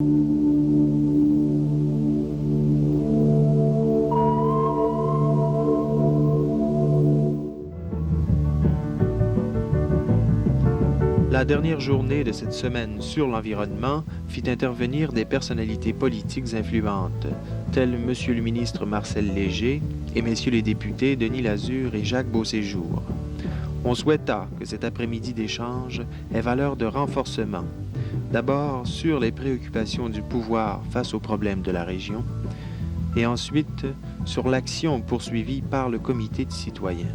La dernière journée de cette semaine sur l'environnement fit intervenir des personnalités politiques influentes, tels M. le ministre Marcel Léger et messieurs les députés Denis Lazure et Jacques Beauséjour. On souhaita que cet après-midi d'échange ait valeur de renforcement, d'abord sur les préoccupations du pouvoir face aux problèmes de la région, et ensuite sur l'action poursuivie par le comité de citoyens.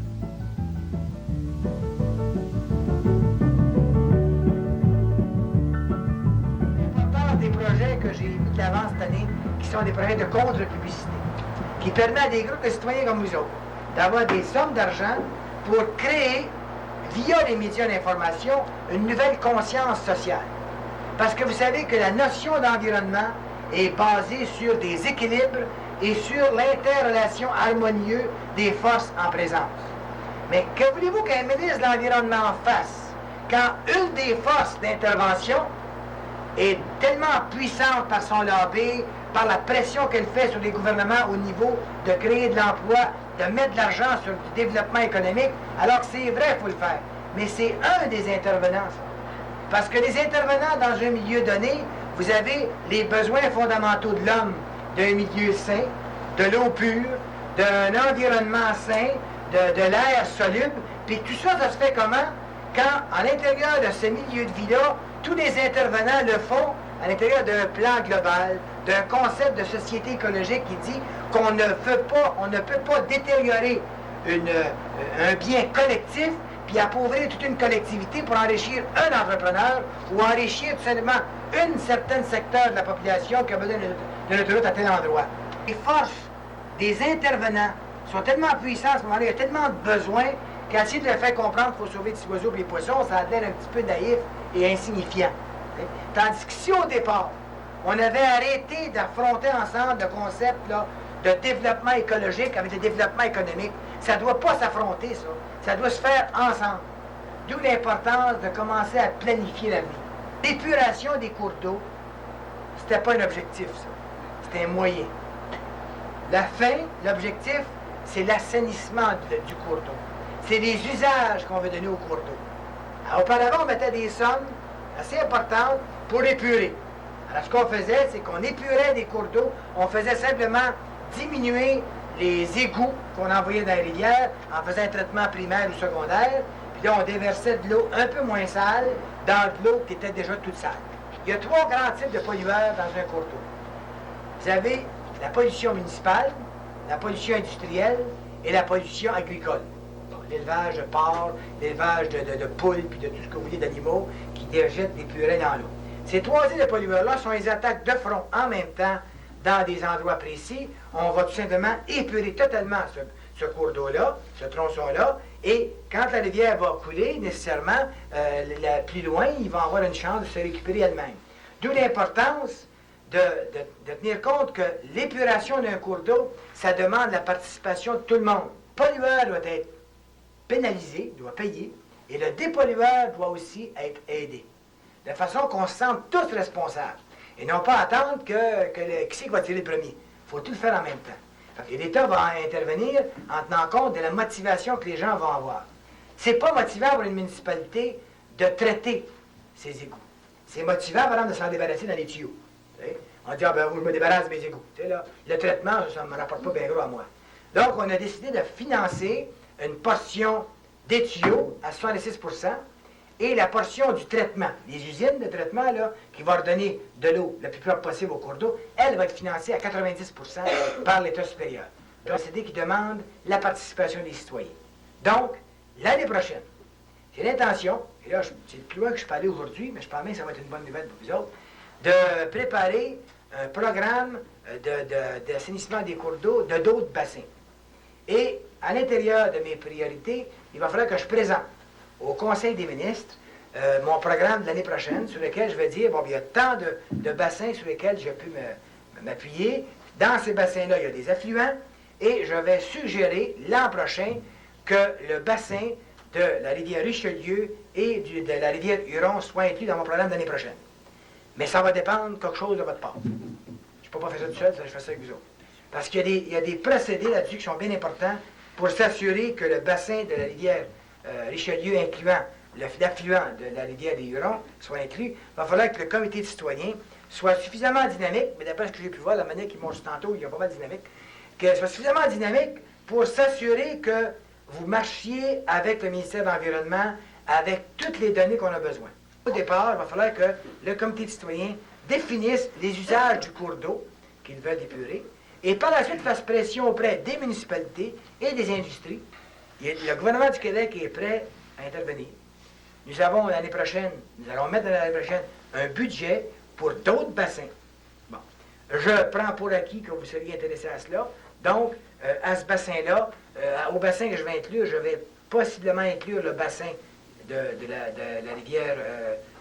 Des projets que j'ai mis de l'avant cette année, qui sont des projets de contre-publicité, qui permettent à des groupes de citoyens comme vous autres d'avoir des sommes d'argent pour créer, via les médias d'information, une nouvelle conscience sociale. Parce que vous savez que la notion d'environnement est basée sur des équilibres et sur l'interrelation harmonieuse des forces en présence. Mais que voulez-vous qu'un ministre de l'Environnement fasse quand une des forces d'intervention est tellement puissante par son lobby, par la pression qu'elle fait sur les gouvernements au niveau de créer de l'emploi, de mettre de l'argent sur le développement économique, alors que c'est vrai, il faut le faire. Mais c'est un des intervenants, ça. Parce que les intervenants dans un milieu donné, vous avez les besoins fondamentaux de l'homme, d'un milieu sain, de l'eau pure, d'un environnement sain, de l'air soluble. Puis tout ça, ça se fait comment? Quand, à l'intérieur de ce milieu de vie-là, tous les intervenants le font à l'intérieur d'un plan global, d'un concept de société écologique qui dit qu'on ne peut pas détériorer un bien collectif puis appauvrir toute une collectivité pour enrichir un entrepreneur ou enrichir tout simplement un certain secteur de la population qui a besoin de l'autoroute à tel endroit. Les forces des intervenants sont tellement puissantes à ce moment-là, il y a tellement de besoins qu'à essayer de leur faire comprendre qu'il faut sauver des oiseaux et les poissons, ça a l'air un petit peu naïf et insignifiant. Tandis que si au départ, on avait arrêté d'affronter ensemble le concept là, de développement écologique avec le développement économique, ça ne doit pas s'affronter, ça. Ça doit se faire ensemble. D'où l'importance de commencer à planifier l'avenir. L'épuration des cours d'eau, c'était pas un objectif, ça. C'était un moyen. La fin, l'objectif, c'est l'assainissement du cours d'eau. C'est les usages qu'on veut donner au cours d'eau. Alors, auparavant, on mettait des sommes assez importantes pour épurer. Alors, ce qu'on faisait, c'est qu'on épurait des cours d'eau, on faisait simplement diminuer les égouts qu'on envoyait dans les rivières en faisant un traitement primaire ou secondaire, puis là, on déversait de l'eau un peu moins sale dans de l'eau qui était déjà toute sale. Il y a trois grands types de pollueurs dans un cours d'eau. Vous avez la pollution municipale, la pollution industrielle et la pollution agricole. L'élevage de porcs, l'élevage de poules, puis de tout ce que vous voulez d'animaux qui déjettent des purées dans l'eau. Ces trois types de pollueurs-là sont les attaques de front en même temps dans des endroits précis. On va tout simplement épurer totalement ce cours d'eau-là, ce tronçon-là, et quand la rivière va couler, nécessairement, plus loin, il va avoir une chance de se récupérer elle-même. D'où l'importance de tenir compte que l'épuration d'un cours d'eau, ça demande la participation de tout le monde. Le pollueur doit être pénalisé, doit payer, et le dépollueur doit aussi être aidé. De façon qu'on se sente tous responsables. Et non pas attendre qui c'est qui va tirer le premier. Il faut tout le faire en même temps. Et l'État va intervenir en tenant compte de la motivation que les gens vont avoir. C'est pas motivant pour une municipalité de traiter ses égouts. C'est motivant, par exemple, de s'en débarrasser dans les tuyaux. On dit, je me débarrasse de mes égouts. Là, le traitement, ça ne me rapporte pas bien gros à moi. Donc, on a décidé de financer une portion des tuyaux à 76% et la portion du traitement. Les usines de traitement là, qui vont redonner de l'eau le plus propre possible au cours d'eau, elle va être financée à 90% par l'État supérieur. Un procédé qui demande la participation des citoyens. Donc, l'année prochaine, j'ai l'intention, et là, c'est le plus loin que je peux aller aujourd'hui, mais je pense bien que ça va être une bonne nouvelle pour vous autres, de préparer un programme d'assainissement des cours d'eau, de d'autres bassins. Et à l'intérieur de mes priorités, il va falloir que je présente au Conseil des ministres mon programme de l'année prochaine sur lequel je vais dire, bon, il y a tant de bassins sur lesquels je peux m'appuyer. Dans ces bassins-là, il y a des affluents et je vais suggérer l'an prochain que le bassin de la rivière Richelieu et de la rivière Huron soit inclus dans mon programme de l'année prochaine. Mais ça va dépendre quelque chose de votre part. Je ne peux pas faire ça tout seul, je fais ça avec vous autres. Parce qu'il y a des procédés là-dessus qui sont bien importants pour s'assurer que le bassin de la rivière Richelieu, incluant l'affluent de la rivière des Hurons, soit inclus. Il va falloir que le comité de citoyens soit suffisamment dynamique, mais d'après ce que j'ai pu voir, la manière qu'ils montrent tantôt, il y a pas mal de dynamique, qu'elle soit suffisamment dynamique pour s'assurer que vous marchiez avec le ministère de l'Environnement, avec toutes les données qu'on a besoin. Au départ, il va falloir que le comité de citoyens définisse les usages du cours d'eau qu'ils veulent épurer, et par la suite fasse pression auprès des municipalités et des industries. Le gouvernement du Québec est prêt à intervenir. Nous avons l'année prochaine, nous allons mettre dans l'année prochaine un budget pour d'autres bassins. Bon. Je prends pour acquis que vous seriez intéressé à cela. Donc, à ce bassin-là, au bassin que je vais inclure, je vais possiblement inclure le bassin de la rivière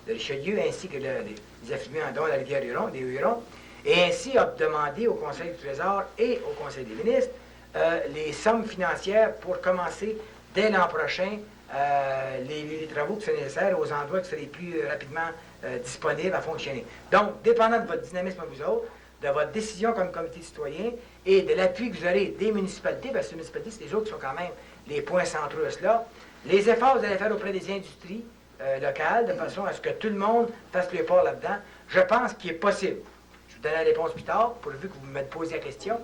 de Richelieu ainsi que les affluents dont la rivière Huron, des Hurons, et ainsi a demandé au Conseil du Trésor et au Conseil des ministres les sommes financières pour commencer dès l'an prochain les travaux qui sont nécessaires aux endroits qui seraient plus rapidement disponibles à fonctionner. Donc, dépendant de votre dynamisme à vous autres, de votre décision comme comité citoyen et de l'appui que vous aurez des municipalités, parce que les municipalités, c'est les autres qui sont quand même les points centraux de cela, les efforts que vous allez faire auprès des industries locales, de façon à ce que tout le monde fasse le part là-dedans, je pense qu'il est possible. Je vous donne la réponse plus tard, pourvu que vous me posiez la question.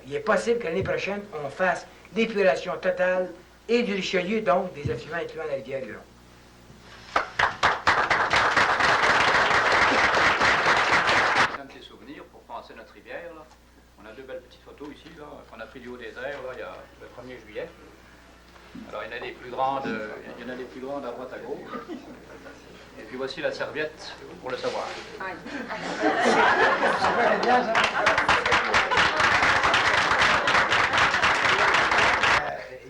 Il est possible que l'année prochaine, on fasse l'épuration totale et du Richelieu, donc des affluents incluant la rivière Huron. Un petit souvenir pour penser notre rivière. Là. On a deux belles petites photos ici, là, qu'on a pris du haut des airs, là, il y a le 1er juillet. Alors il y en a des plus grandes, à droite à gauche. Et puis voici la serviette pour le savoir.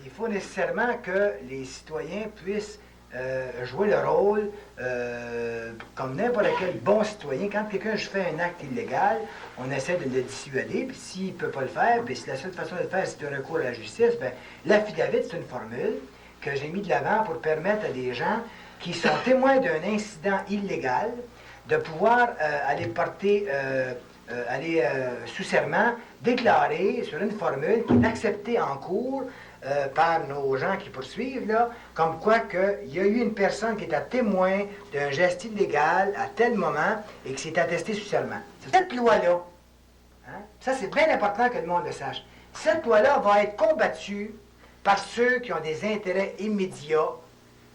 Il faut nécessairement que les citoyens puissent jouer le rôle comme n'importe quel bon citoyen. Quand quelqu'un fait un acte illégal, on essaie de le dissuader, puis s'il ne peut pas le faire, puis si la seule façon de le faire, c'est un recours à la justice, bien, l'affidavit, c'est une formule que j'ai mis de l'avant pour permettre à des gens qui sont témoins d'un incident illégal de pouvoir aller porter, sous serment, déclarer sur une formule qui est acceptée en cours par nos gens qui poursuivent, là, comme quoi qu'il y a eu une personne qui est à témoin d'un geste illégal à tel moment et qui s'est attesté sous serment. Cette loi-là, hein, ça c'est bien important que le monde le sache, cette loi-là va être combattue par ceux qui ont des intérêts immédiats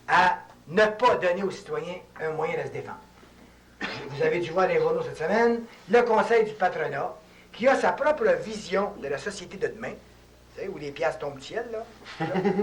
à ne pas donner aux citoyens un moyen de se défendre. Vous avez dû voir les journaux cette semaine, le Conseil du patronat, qui a sa propre vision de la société de demain, vous savez, où les piastres tombent du ciel, là.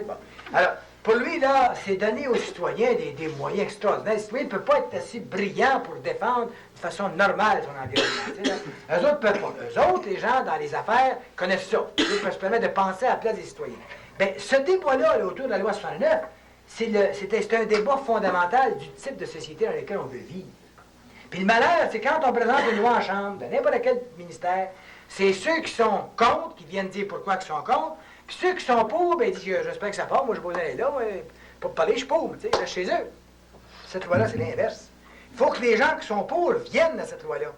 Bon. Alors, pour lui, là, c'est donner aux citoyens des moyens extraordinaires. Le citoyen ne peut pas être assez brillant pour défendre de façon normale son environnement. Eux autres ne peuvent pas. Eux autres, les gens dans les affaires, connaissent ça. Ils peuvent se permettre de penser à la place des citoyens. Bien, ce débat-là, là, autour de la loi 69, c'est un débat fondamental du type de société dans lequel on veut vivre. Puis le malheur, c'est quand on présente une loi en chambre, de n'importe quel ministère, c'est ceux qui sont contre, qui viennent dire pourquoi ils sont contre, puis ceux qui sont pour, ben ils disent « j'espère que ça part, moi je vais aller là, pour parler, je suis pour, tu sais, reste chez eux. » Cette loi-là, c'est l'inverse. Il faut que les gens qui sont pour viennent à cette loi-là.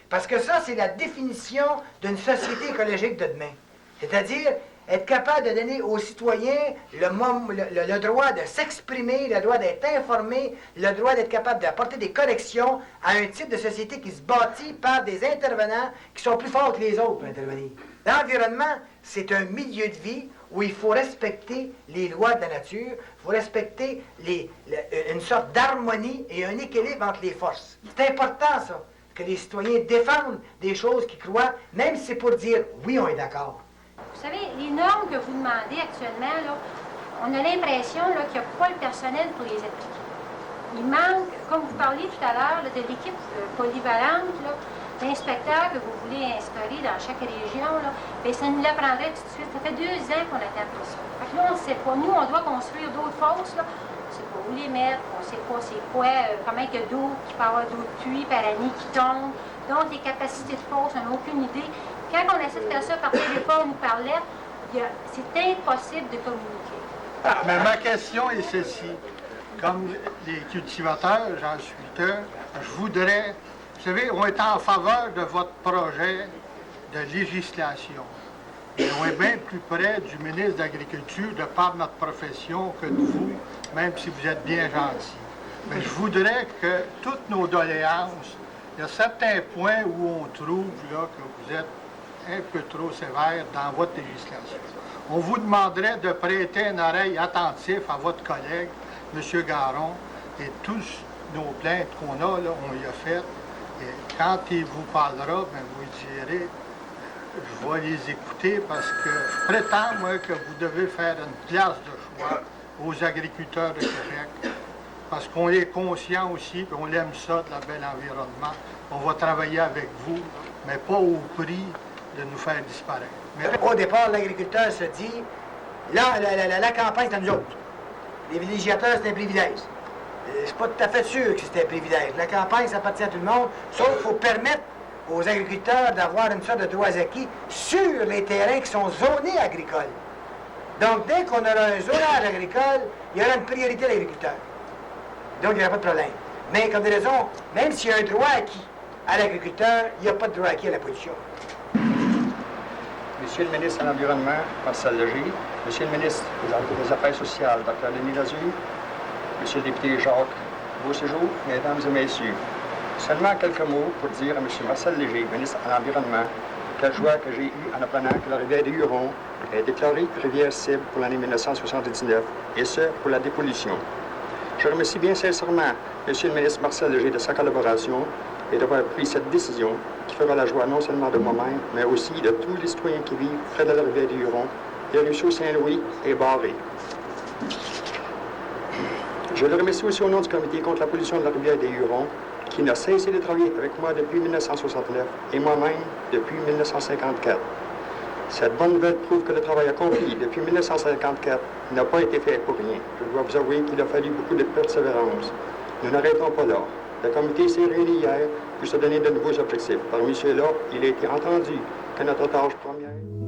Parce que ça, c'est la définition d'une société écologique de demain. C'est-à-dire être capable de donner aux citoyens le droit de s'exprimer, le droit d'être informé, le droit d'être capable d'apporter des corrections à un type de société qui se bâtit par des intervenants qui sont plus forts que les autres pour intervenir. L'environnement, c'est un milieu de vie où il faut respecter les lois de la nature, il faut respecter une sorte d'harmonie et un équilibre entre les forces. C'est important, ça, que les citoyens défendent des choses qu'ils croient, même si c'est pour dire « oui, on est d'accord ». Vous savez, les normes que vous demandez actuellement, là, on a l'impression qu'il n'y a pas le personnel pour les appliquer. Il manque, comme vous parliez tout à l'heure, de l'équipe polyvalente, d'inspecteurs que vous voulez installer dans chaque région, bien, ça nous l'apprendrait tout de suite. Ça fait 2 ans qu'on attend pour ça. Fait que là, on ne sait pas. Nous, on doit construire d'autres fosses, là. On ne sait pas où les mettre, on ne sait pas c'est quoi, comment il y a d'eau, qu'il peut y avoir d'eau de pluie par année qui tombe. Donc, les capacités de fosse, on n'a aucune idée. Quand on essaie de faire ça par téléphone ou par lettre, c'est impossible de communiquer. Ah, mais ma question est celle-ci. Comme les cultivateurs, j'en suis un, je voudrais Vous savez, on est en faveur de votre projet de législation. Et on est bien plus près du ministre de l'Agriculture de par notre profession que de vous, même si vous êtes bien gentil. Mais je voudrais que toutes nos doléances, il y a certains points où on trouve là, que vous êtes un peu trop sévère dans votre législation. On vous demanderait de prêter une oreille attentive à votre collègue, M. Garon, et tous nos plaintes qu'on a, là, on y a faites. Et quand il vous parlera, bien, vous direz, je vais les écouter parce que je prétends, moi, que vous devez faire une place de choix aux agriculteurs de Québec. Parce qu'on est conscient aussi, puis on aime ça, de la belle environnement. On va travailler avec vous, mais pas au prix de nous faire disparaître. Mais... Au départ, l'agriculteur se dit, là, la campagne, c'est à nous autres. Les villégiateurs, c'est un privilège. C'est pas tout à fait sûr que c'est un privilège. La campagne, ça appartient à tout le monde, sauf qu'il faut permettre aux agriculteurs d'avoir une sorte de droits acquis sur les terrains qui sont zonés agricoles. Donc, dès qu'on aura un zonage agricole, il y aura une priorité à l'agriculteur. Donc, il n'y aura pas de problème. Mais, comme des raisons, même s'il y a un droit acquis à l'agriculteur, il n'y a pas de droit acquis à la pollution. Monsieur le ministre de l'Environnement, Marcel Léger, Monsieur le ministre des Affaires sociales, Dr. Denis Lazure, Monsieur le député Jacques Beauséjour, Mesdames et Messieurs, seulement quelques mots pour dire à Monsieur Marcel Léger, ministre de l'Environnement, quelle joie que j'ai eue en apprenant que la rivière des Hurons est déclarée rivière cible pour l'année 1979, et ce, pour la dépollution. Je remercie bien sincèrement Monsieur le ministre Marcel Léger de sa collaboration et d'avoir pris cette décision qui fera la joie non seulement de moi-même, mais aussi de tous les citoyens qui vivent près de la rivière des Hurons, le ruisseau Saint-Louis et Barré. Je le remercie aussi au nom du Comité contre la pollution de la rivière des Hurons, qui n'a cessé de travailler avec moi depuis 1969 et moi-même depuis 1954. Cette bonne nouvelle prouve que le travail accompli depuis 1954 n'a pas été fait pour rien. Je dois vous avouer qu'il a fallu beaucoup de persévérance. Nous n'arrêtons pas là. Le comité s'est réuni hier pour se donner de nouveaux objectifs. Parmi ceux-là, il a été entendu que notre tâche première...